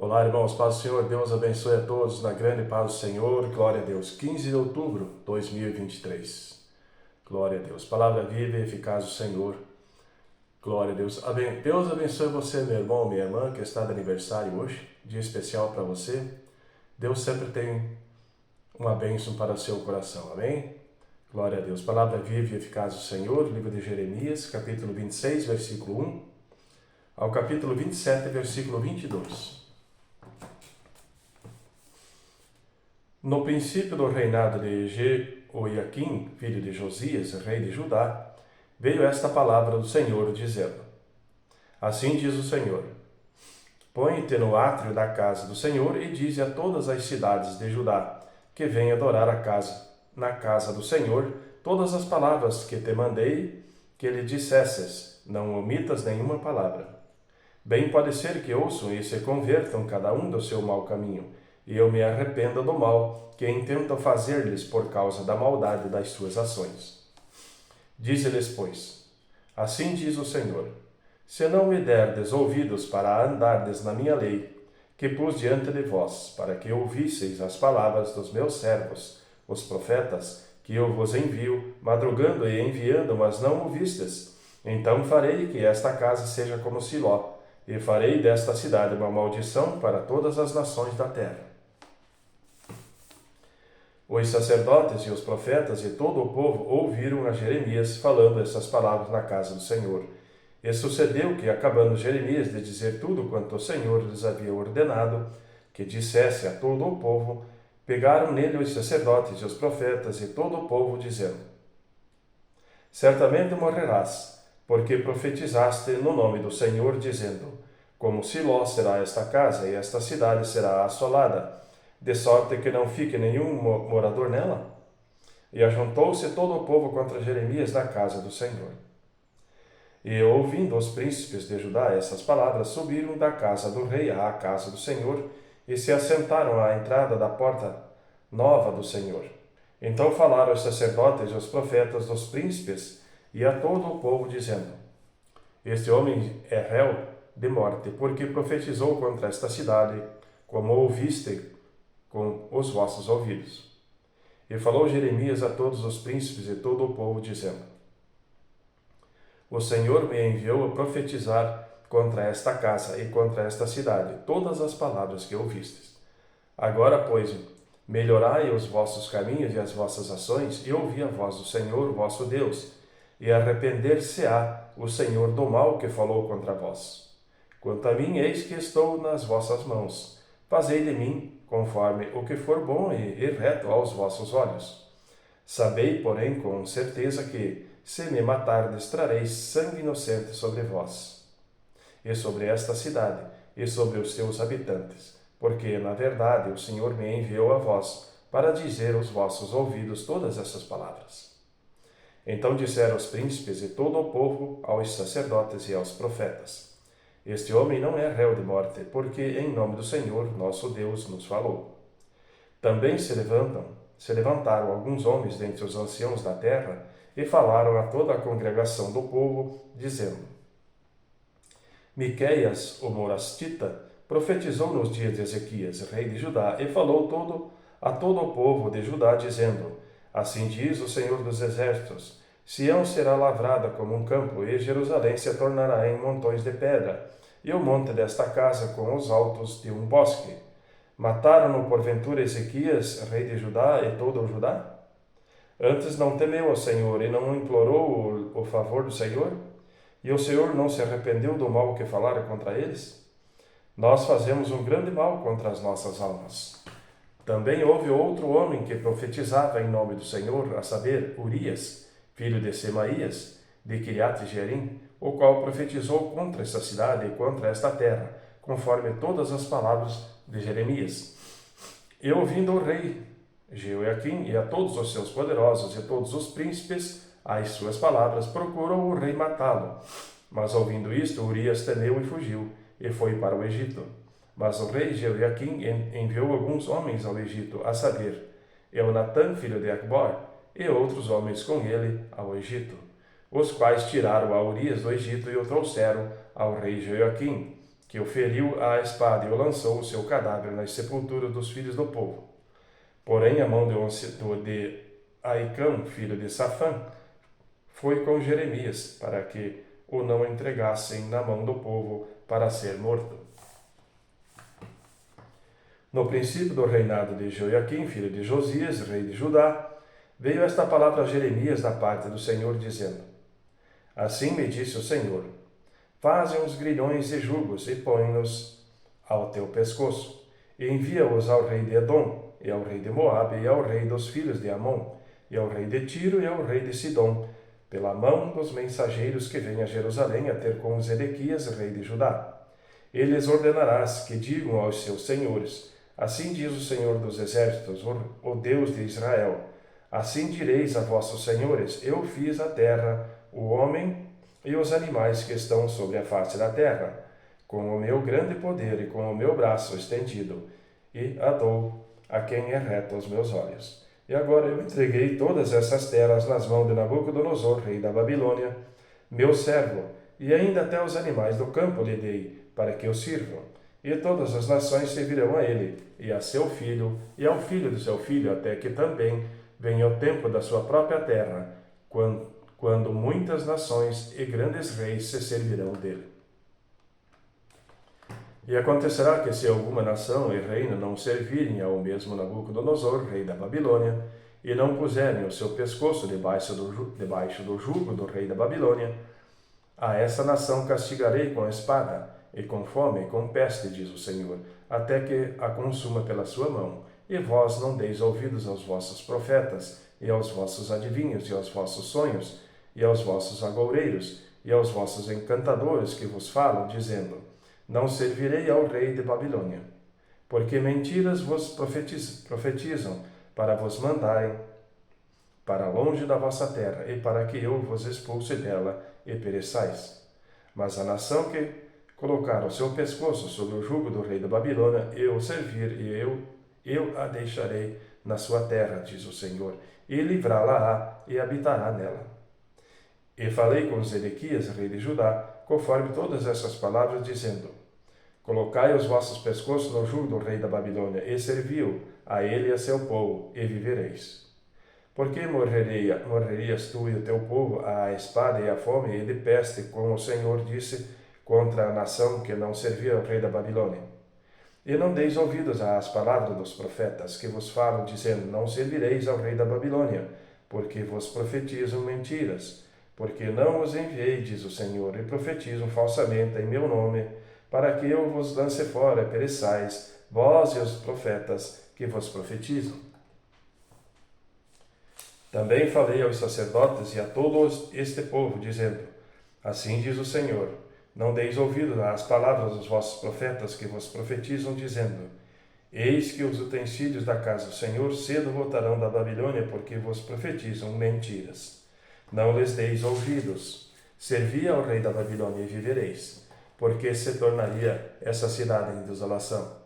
Olá, irmãos, paz do Senhor, Deus abençoe a todos na grande paz do Senhor, glória a Deus. 15 de outubro de 2023, glória a Deus. Palavra viva e eficaz do Senhor, glória a Deus. Deus abençoe você, meu irmão, minha irmã, que está de aniversário hoje, dia especial para você. Deus sempre tem uma bênção para o seu coração, amém? Glória a Deus. Palavra viva e eficaz do Senhor, livro de Jeremias, capítulo 26, versículo 1, ao capítulo 27, versículo 22. No princípio do reinado de Jeoiaquim, filho de Josias, rei de Judá, veio esta palavra do Senhor, dizendo: Assim diz o Senhor: Põe-te no átrio da casa do Senhor e dize a todas as cidades de Judá que venham adorar na casa do Senhor, todas as palavras que te mandei que lhe dissesses, não omitas nenhuma palavra. Bem pode ser que ouçam e se convertam cada um do seu mau caminho, e eu me arrependa do mal que intento fazer-lhes por causa da maldade das suas ações. Dize-lhes, pois, assim diz o Senhor: se não me derdes ouvidos para andardes na minha lei, que pus diante de vós, para que ouvisseis as palavras dos meus servos, os profetas, que eu vos envio, madrugando e enviando, mas não ouvistes, então farei que esta casa seja como Siló, e farei desta cidade uma maldição para todas as nações da terra. Os sacerdotes e os profetas e todo o povo ouviram a Jeremias falando essas palavras na casa do Senhor. E sucedeu que, acabando Jeremias de dizer tudo quanto o Senhor lhes havia ordenado que dissesse a todo o povo, pegaram nele os sacerdotes e os profetas e todo o povo, dizendo: certamente morrerás, porque profetizaste no nome do Senhor, dizendo: como Siló será esta casa, e esta cidade será assolada, de sorte que não fique nenhum morador nela? E ajuntou-se todo o povo contra Jeremias na casa do Senhor. E, ouvindo os príncipes de Judá essas palavras, subiram da casa do rei à casa do Senhor, e se assentaram à entrada da porta nova do Senhor. Então falaram os sacerdotes e os profetas dos príncipes e a todo o povo, dizendo: este homem é réu de morte, porque profetizou contra esta cidade, como ouviste com os vossos ouvidos. E falou Jeremias a todos os príncipes e todo o povo, dizendo: o Senhor me enviou a profetizar contra esta casa e contra esta cidade todas as palavras que ouvistes. Agora, pois, melhorai os vossos caminhos e as vossas ações, e ouvi a voz do Senhor, vosso Deus, e arrepender-se-á o Senhor do mal que falou contra vós. Quanto a mim, eis que estou nas vossas mãos. Fazei de mim conforme o que for bom e reto aos vossos olhos. Sabei, porém, com certeza que, se me matardes, trareis sangue inocente sobre vós, e sobre esta cidade, e sobre os seus habitantes, porque, na verdade, o Senhor me enviou a vós, para dizer aos vossos ouvidos todas essas palavras. Então disseram os príncipes e todo o povo aos sacerdotes e aos profetas: este homem não é réu de morte, porque em nome do Senhor, nosso Deus, nos falou. Também se levantaram alguns homens dentre os anciãos da terra e falaram a toda a congregação do povo, dizendo: Miqueias, o morastita, profetizou nos dias de Ezequias, rei de Judá, e falou a todo o povo de Judá, dizendo: assim diz o Senhor dos Exércitos: Sião será lavrada como um campo, e Jerusalém se tornará em montões de pedra, e o monte desta casa com os altos de um bosque. Mataram-no porventura Ezequias, rei de Judá, e todo o Judá? Antes não temeu ao Senhor e não implorou o favor do Senhor? E o Senhor não se arrependeu do mal que falara contra eles? Nós fazemos um grande mal contra as nossas almas. Também houve outro homem que profetizava em nome do Senhor, a saber, Urias, filho de Semaías, de Quiriate-Jearim, o qual profetizou contra esta cidade e contra esta terra, conforme todas as palavras de Jeremias. E ouvindo o rei Jeoiaquim e a todos os seus poderosos e todos os príncipes as suas palavras, procurou o rei matá-lo. Mas ouvindo isto, Urias temeu e fugiu, e foi para o Egito. Mas o rei Jeoiaquim enviou alguns homens ao Egito, a saber, Eunatã, filho de Acbor, e outros homens com ele ao Egito, os quais tiraram a Urias do Egito e o trouxeram ao rei Jeoiaquim, que o feriu à espada e o lançou o seu cadáver nas sepulturas dos filhos do povo. Porém, a mão de Aicão, filho de Safã, foi com Jeremias, para que o não entregassem na mão do povo para ser morto. No princípio do reinado de Joaquim, filho de Josias, rei de Judá, veio esta palavra a Jeremias da parte do Senhor, dizendo: Assim me disse o Senhor: Faze uns grilhões e jugos e põe-nos ao teu pescoço, e envia-os ao rei de Edom, e ao rei de Moabe, e ao rei dos filhos de Amon, e ao rei de Tiro, e ao rei de Sidom, pela mão dos mensageiros que vêm a Jerusalém a ter com Zedequias, rei de Judá. E lhes ordenarás que digam aos seus senhores: Assim diz o Senhor dos exércitos, o Deus de Israel: Assim direis a vossos senhores: Eu fiz a terra, o homem e os animais que estão sobre a face da terra, com o meu grande poder e com o meu braço estendido, e a dou a quem é reto aos meus olhos. E agora eu entreguei todas essas terras nas mãos de Nabucodonosor, rei da Babilônia, meu servo, e ainda até os animais do campo lhe dei, para que o sirvam. E todas as nações servirão a ele, e a seu filho, e ao filho do seu filho, até que também venha o tempo da sua própria terra, quando muitas nações e grandes reis se servirão dele. E acontecerá que se alguma nação e reino não servirem ao mesmo Nabucodonosor, rei da Babilônia, e não puserem o seu pescoço debaixo do jugo do rei da Babilônia, a essa nação castigarei com espada, e com fome e com peste, diz o Senhor, até que a consuma pela sua mão. E vós não deis ouvidos aos vossos profetas, e aos vossos adivinhos, e aos vossos sonhos, e aos vossos agoureiros, e aos vossos encantadores que vos falam, dizendo: Não servirei ao rei de Babilônia. Porque mentiras vos profetizam, para vos mandarem para longe da vossa terra, e para que eu vos expulse dela e pereçais. Mas a nação que colocar o seu pescoço sobre o jugo do rei da Babilônia, eu o servir, e eu a deixarei na sua terra, diz o Senhor, e livrá-la-á e habitará nela. E falei com Zedequias, rei de Judá, conforme todas essas palavras, dizendo: Colocai os vossos pescoços no jugo do rei da Babilônia, e serviu a ele e a seu povo, e vivereis. Porque morrerias tu e o teu povo à espada e à fome e de peste, como o Senhor disse, contra a nação que não servia ao rei da Babilônia? E não deis ouvidos às palavras dos profetas que vos falam, dizendo: Não servireis ao rei da Babilônia, porque vos profetizam mentiras. Porque não os enviei, diz o Senhor, e profetizam falsamente em meu nome, para que eu vos lance fora e pereçais, vós e os profetas que vos profetizam. Também falei aos sacerdotes e a todo este povo, dizendo: Assim diz o Senhor: Não deis ouvido às palavras dos vossos profetas que vos profetizam, dizendo: Eis que os utensílios da casa do Senhor cedo voltarão da Babilônia, porque vos profetizam mentiras. Não lhes deis ouvidos. Servi ao rei da Babilônia e vivereis, porque se tornaria essa cidade em desolação.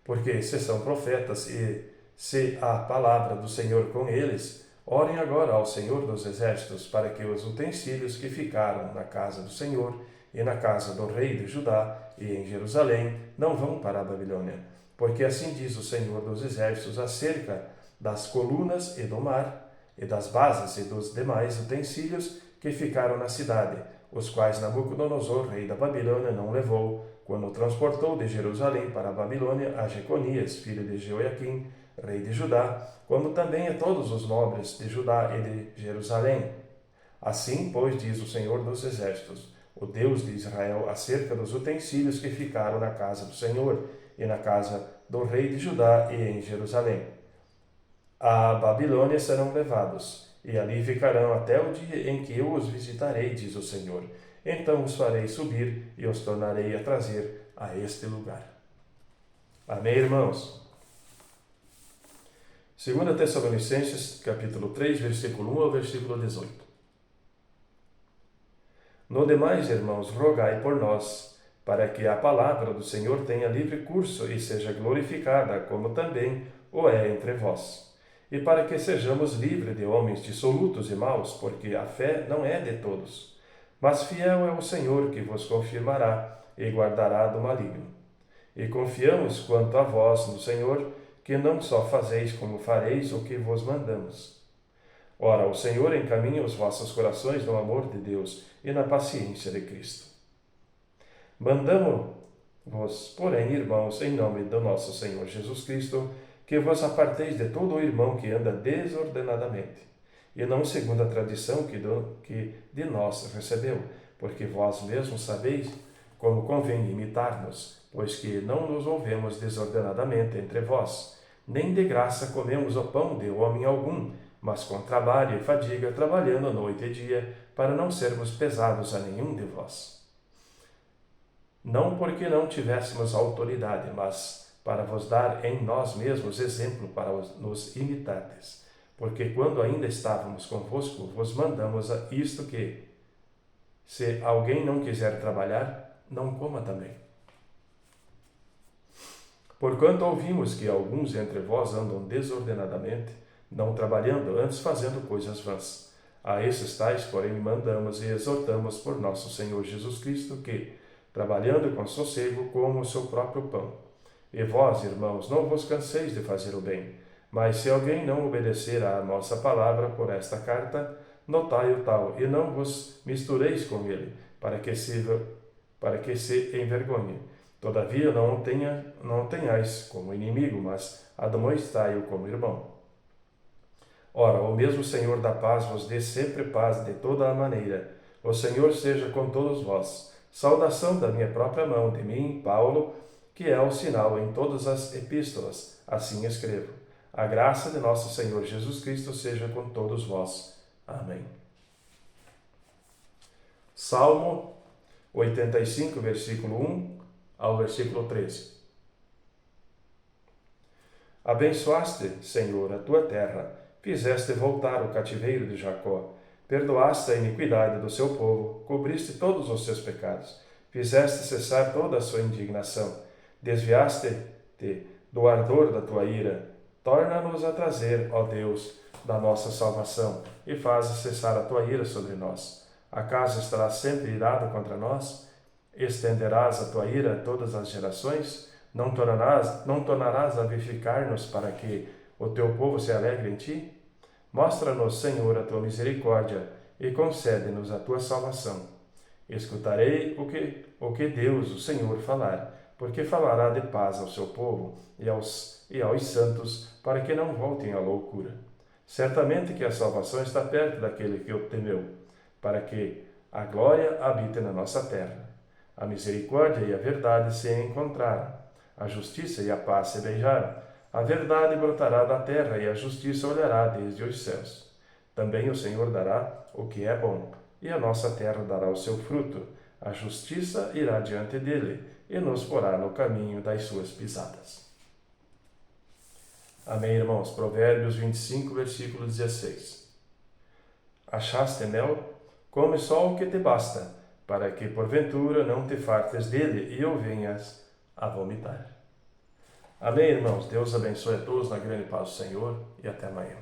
Porque se são profetas e se há palavra do Senhor com eles, orem agora ao Senhor dos exércitos, para que os utensílios que ficaram na casa do Senhor e na casa do rei de Judá e em Jerusalém não vão para a Babilônia. Porque assim diz o Senhor dos exércitos acerca das colunas e do mar, e das bases e dos demais utensílios que ficaram na cidade, os quais Nabucodonosor, rei da Babilônia, não levou, quando transportou de Jerusalém para a Babilônia a Jeconias, filho de Joaquim, rei de Judá, como também a todos os nobres de Judá e de Jerusalém. Assim, pois, diz o Senhor dos exércitos, o Deus de Israel, acerca dos utensílios que ficaram na casa do Senhor e na casa do rei de Judá e em Jerusalém. A Babilônia serão levados, e ali ficarão até o dia em que eu os visitarei, diz o Senhor. Então os farei subir e os tornarei a trazer a este lugar. Amém, irmãos? 2 Tessalonicenses, capítulo 3, versículo 1 ao versículo 18. No demais, irmãos, rogai por nós, para que a palavra do Senhor tenha livre curso e seja glorificada, como também o é entre vós. E para que sejamos livres de homens dissolutos e maus, porque a fé não é de todos. Mas fiel é o Senhor que vos confirmará, e guardará do maligno. E confiamos quanto a vós no Senhor, que não só fazeis como fareis o que vos mandamos. Ora, o Senhor encaminha os vossos corações no amor de Deus e na paciência de Cristo. Mandamo-vos, porém, irmãos, em nome do nosso Senhor Jesus Cristo, que vos aparteis de todo o irmão que anda desordenadamente, e não segundo a tradição que de nós recebeu, porque vós mesmos sabeis como convém imitar-nos, pois que não nos movemos desordenadamente entre vós, nem de graça comemos o pão de homem algum, mas com trabalho e fadiga, trabalhando noite e dia, para não sermos pesados a nenhum de vós. Não porque não tivéssemos autoridade, mas para vos dar em nós mesmos exemplo para nos imitardes. Porque quando ainda estávamos convosco, vos mandamos isto que, se alguém não quiser trabalhar, não coma também. Porquanto ouvimos que alguns entre vós andam desordenadamente, não trabalhando, antes fazendo coisas vãs. A esses tais, porém, mandamos e exortamos por nosso Senhor Jesus Cristo que, trabalhando com sossego, comam o seu próprio pão. E vós, irmãos, não vos canseis de fazer o bem, mas se alguém não obedecer à nossa palavra por esta carta, notai-o tal, e não vos mistureis com ele, para que se envergonhe. Todavia não o tenhais como inimigo, mas admoestai-o como irmão. Ora, o mesmo Senhor da paz vos dê sempre paz de toda a maneira. O Senhor seja com todos vós. Saudação da minha própria mão, de mim, Paulo, que é o sinal em todas as epístolas. Assim escrevo. A graça de nosso Senhor Jesus Cristo seja com todos vós. Amém. Salmo 85, versículo 1 ao versículo 13. Abençoaste, Senhor, a tua terra, fizeste voltar o cativeiro de Jacó, perdoaste a iniquidade do seu povo, cobriste todos os seus pecados, fizeste cessar toda a sua indignação, desviaste-te do ardor da tua ira, torna-nos a trazer, ó Deus, da nossa salvação, e fazes cessar a tua ira sobre nós. Acaso estarás sempre irado contra nós? Estenderás a tua ira a todas as gerações? Não tornarás a vivificar-nos para que o teu povo se alegre em ti? Mostra-nos, Senhor, a tua misericórdia e concede-nos a tua salvação. Escutarei o que Deus, o Senhor, falar, porque falará de paz ao seu povo e aos santos, para que não voltem à loucura. Certamente que a salvação está perto daquele que o temeu, para que a glória habite na nossa terra. A misericórdia e a verdade se encontraram, a justiça e a paz se beijaram. A verdade brotará da terra e a justiça olhará desde os céus. Também o Senhor dará o que é bom, e a nossa terra dará o seu fruto. A justiça irá diante dele e nos porá no caminho das suas pisadas. Amém, irmãos? Provérbios 25, versículo 16. Achaste mel? Come só o que te basta, para que porventura não te fartes dele e o venhas a vomitar. Amém, irmãos? Deus abençoe a todos na grande paz do Senhor e até amanhã.